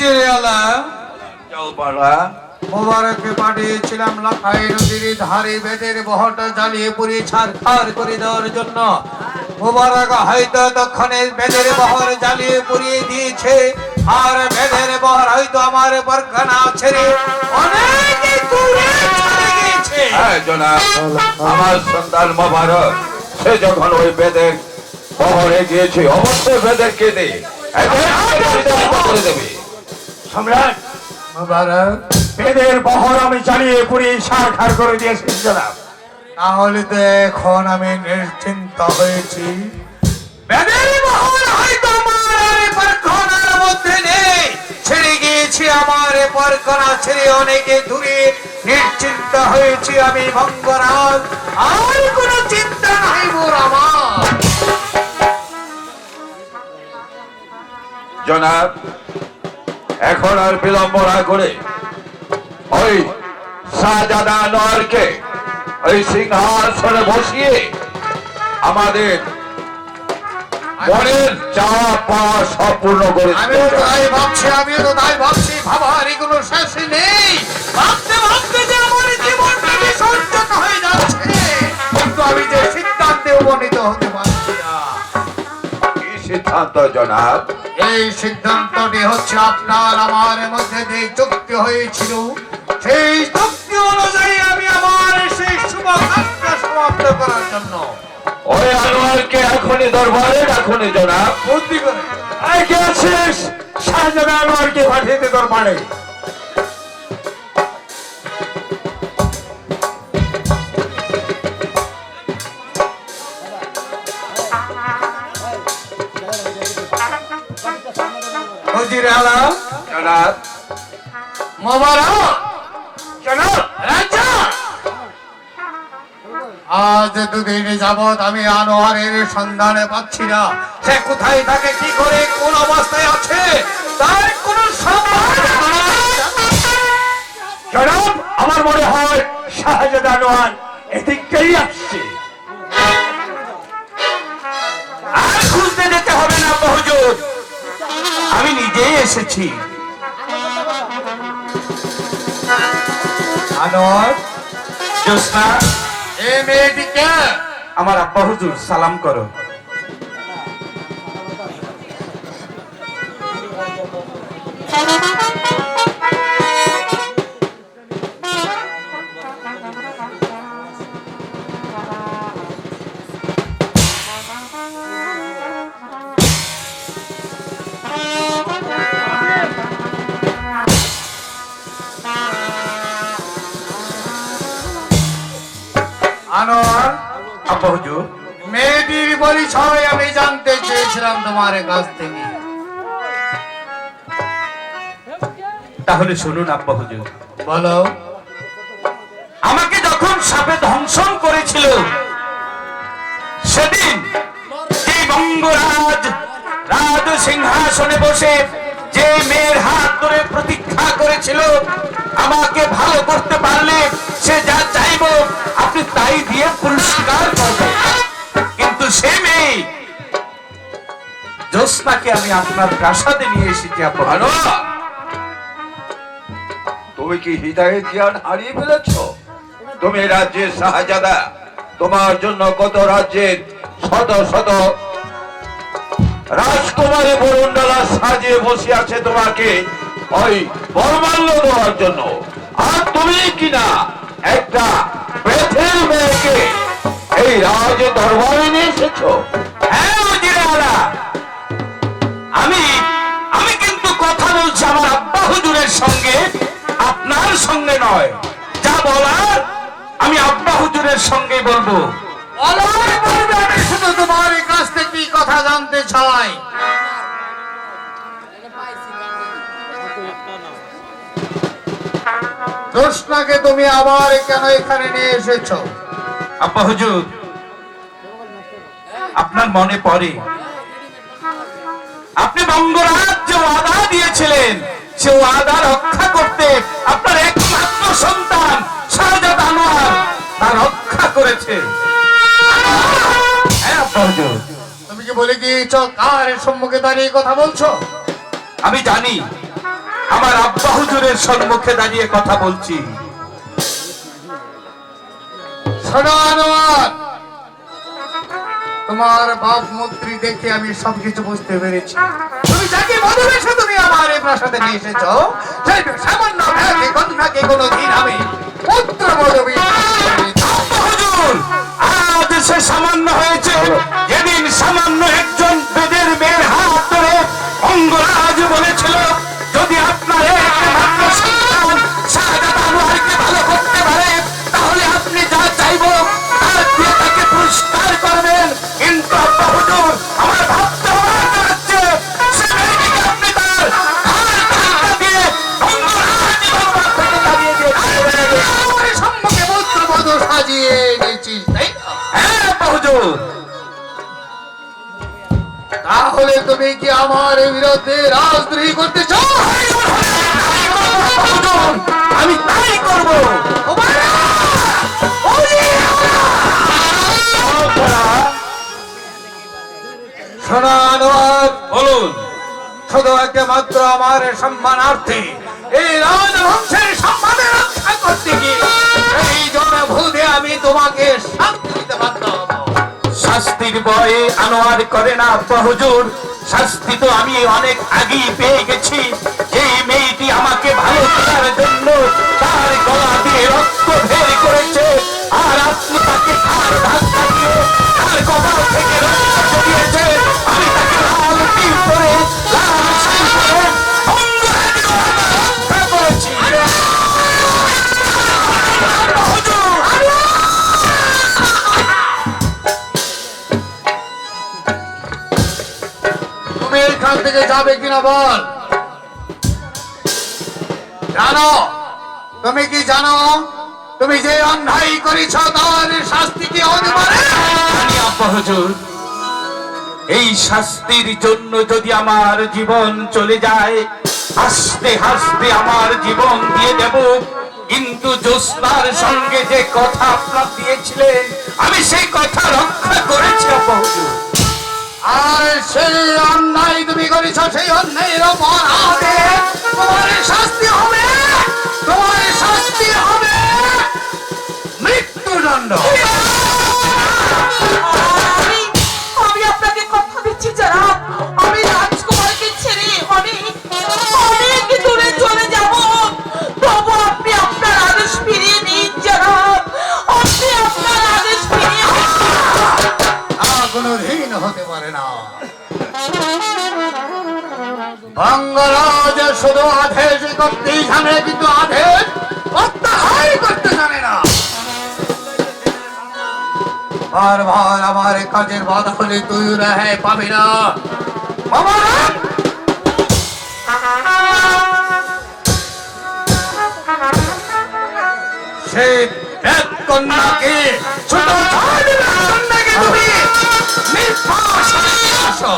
হুজুরে আলা জলপাড়া মোবারকে পাঠিয়েছিলাম লাখাই নদীর ধারে বেদের বহটা জ্বালিয়ে পুড়িয়ে ছাড়খাড় করে দেওয়ার জন্য। মোবারক হয়তো তখনে বেদের বহর জ্বালিয়ে পুড়িয়ে দিয়েছে, আর বেদের বহর হয়তো আমার বরখানা ছেড়ে অনেক দূরে চলে গিয়েছে। হ্যাঁ জনাব, আমার সন্তান মোবারক সে যখন ওই বেদের বহরে গিয়েছে অবশ্যই বেদেরকে দে করে দেবে। সম্রাট, মোবারক বেদের বহর আমি চালিয়ে পুড়িয়ে ছাড়খাড় করে দিয়েছি জনাব। তাহলে তো এখন আমি নিশ্চিন্ত হয়েছি। বেদের বহর হয়তো আমার পরখানার মধ্যে নেই, ছেড়ে গিয়েছি আমার পরখানা ছেড়ে অনেকে দূরে। নিশ্চিন্ত হয়েছি আমি ভঙ্গরাজ, আর কোনো চিন্তা নাই মোর আমার। জনাব, এখন আর বিলম্ব না করে ওই শাহজাদা আনোয়ারকে ওই সিংহাসনে বসিয়ে আমাদের মনের চাওয়া পাওয়া সম্পূর্ণ করে আমিও তো তাই ভাবছি, ভাবার কোনো শেষ নেই। ভাবতে ভাবতে যে আমার জীবনটা বিসর্জন হয়ে যাচ্ছে, কিন্তু আমি যে সিদ্ধান্তে উপনীত হতে পারছি না। কি সিদ্ধান্ত জনাব? এই সিদ্ধান্তটি হচ্ছে আপনার আমার মধ্যে যে চুক্তি হয়েছিল, সেই চুক্তি অনুযায়ী আমি আমার সেই শুভকামনা সমাপ্ত করার জন্য ওই আনোয়ারকে এখনই দরবারে রাখুনি জনাব। বুদ্ধি করে কে আছিস? শাহজাদা আনোয়ারকে পাঠিয়ে দে দরবারে। হুজুরে আলম জনাব, মোবারক জনাব, রাজা, আজ দুদিন যাবৎ আমি আনোয়ারের সন্ধানে পাচ্ছি না। সে কোথায় থাকে, কি করে, কোন অবস্থায় আছে, তার কোন জনাব, আমার মনে হয় শাহজাদা আনোয়ার এদিকটাই আসছে। আর খুঁজতে যেতে হবে না হুজুর, আমি নিজেই এসেছি। আনোয়ার, জোসনা, এ মেয়েটিকে আমার আব্বা হুজুর সালাম করো। আনোয়ার, আব্বা হুজুর, মেয়েটির পরিচয় আমি জানতে চেয়েছিলাম তোমার কাছ থেকে। তাহলে শুনুন আব্বা হুজুর। বলো। আমাকে যখন সাপে দংশন করেছিল সেদিন যে বঙ্গরাজ রাজ সিংহাসনে বসে যে মেয়ের হাত ধরে প্রতীক্ষা করেছিল, আমাকে ভালো করতে পারলে সে যা চাইব আপনি তাই দিয়ে পুরস্কার করবেন, কিন্তু সে মেয়ে জোসনাকে আমি আপনার প্রাসাদে নিয়ে এসেছি আব্বা হুজুর। আনোয়ার, তুমি কি হৃদয়ের জ্ঞান হারিয়ে ফেলেছ? তুমি রাজ্যের শাহজাদা, তোমার জন্য কত রাজ্যের শত শত রাজকুমারী বরুণডালা সাজিয়ে বসে আছে তোমাকে ওই বরমাল্য দেওয়ার জন্য, আর তুমি কিনা একটা বেথের মেয়েকে এই রাজ দরবারে নিয়ে এসেছো। হ্যাঁ হুজুরে আলা, আমি কিন্তু কথা বলছি আমার আব্বা হুজুরের সঙ্গে, আপনার সঙ্গে নয়। যা বলার আমি আব্বা হুজুরের সঙ্গে বলবো। আমি শুধু তোমার কাছ থেকে কি কথা জানতে চাই। জোসনাকে তুমি আবার কেন এখানে নিয়ে এসেছো? আব্বা হুজুর, আপনার মনে পড়ে আপনি বঙ্গরাজ যে ওয়াদা দিয়েছিলেন, সে ওয়াদা রক্ষা করতে আপনার একমাত্র সন্তান শাহজাদা আনোয়ার তা রক্ষা করেছে। হ্যাঁ আব্বা হুজুর, তুমি কি বলে গিয়েছ? কার সম্মুখে দাঁড়িয়ে কথা বলছো? আমি জানি আমার আব্বা হুজুরের সম্মুখে দাঁড়িয়ে কথা বলছি। শোনো আনোয়ার, তোমার বাপ মন্ত্রী দেখে আমি সবকিছু বুঝতে পেরেছি। তুমি যাকে ভালোবেসে তুমি আমার এই প্রাসাদে নিয়ে এসেছো, সেই সামান্য মেয়েকে কন্যাকে কোনোদিন আমি পুত্র বলবি। আব্বা হুজুর, আজ সে সামান্য হয়েছে যেদিন সামান্য একজন বেদের মেয়ের হাত ধরে অঙ্গরাজ বলেছিল, যদি আপনার একমাত্র সন্তান শাহজাদা আনোয়ারকে ভালো করতে পারে তাহলে আপনি যা চাইবো তার দিয়ে তাকে পুরস্কার করবেন। কিন্তু আব্বা হুজুর, আমার ভাবতে অবাক লাগছে, সে মেয়েটিকে আপনি তার ঘাড় ধাক্কা দিয়ে অঙ্গরাজ বাবার থেকে তাড়িয়ে দিয়েছেন। আমার সম্মুখে পুত্রবধূ সাজিয়ে এনেছিস, তাই না? হ্যাঁ আব্বা হুজুর। তাহলে তুমি কি আমার বিরুদ্ধে রাজদ্রোহী করতে চাও? আমি তাই করব। শোনো আনোয়ার, বলুন। শুধু একমাত্র আমার সম্মানার্থে এই রাজবংশের সম্মানের রক্ষা করতে গিয়ে এই জনভূতে আমি তোমাকে শাস্তি দিতে বাধ্য হব। শাস্তির ভয়ে আনোয়ার করে না আব্বা হুজুর, শাস্তি তো আমি অনেক আগেই পেয়ে গেছি। এই মেয়েটি আমাকে ভালো করার জন্য তার গলা দিয়ে রক্ত বের করেছে, আর আপনি তাকে ঘাড় ধাক্কা দিয়ে তার কপাল থেকে রক্ত ছড়িয়েছে। আমি তাকে লাল টিপ করে লাল শাড়ি পরে অঙ্গরাজ গলায় রক্ষা করেছি। আব্বা হুজুর, তুমি এখান থেকে যাবে কিনা বল। জানো, তুমি কি জানো তুমি যে অন্যায় করেছ তার শাস্তি কি হতে পারে? জানি আব্বা হুজুর, এই শাস্তির জন্য যদি আমার জীবন চলে যায়, হাসতে হাসতে আমার জীবন দিয়ে দেব। কিন্তু জ্যোৎস্নার সঙ্গে যে কথা আপনার দিয়েছিলেন, আমি সেই কথা রক্ষা করেছি আব্বা হুজুর। আর সেই অন্যায় তুমি করেছ, সেই অন্যায়ের অপরাধে তোমার শাস্তি হবে, তোমার শাস্তি হবে মৃত্যুদণ্ড। আমি আপনাকে কথা দিচ্ছি জনাব, আমি রাজকুমারকে ছেড়ে অনেক অনেক দূরে চলে যাব, তবু আপনি আপনার আদেশ ফিরিয়ে নিন জনাব, আপনি আপনার আদেশ ফিরিয়ে নিন। কোনো ঋণ হতে পারে না। বঙ্গরাজ শুধু আদেশ করতেই জানে, কিন্তু আদেশ প্রত্যাহার করতে জানে না। বারবার আমার কাজের বাধা হলে তুই রেহাই পাবি না। বাবা, সেই এক কন্যাকে ছোট কন্যাকে তুমি নির্বাসনে নিয়ে আসো।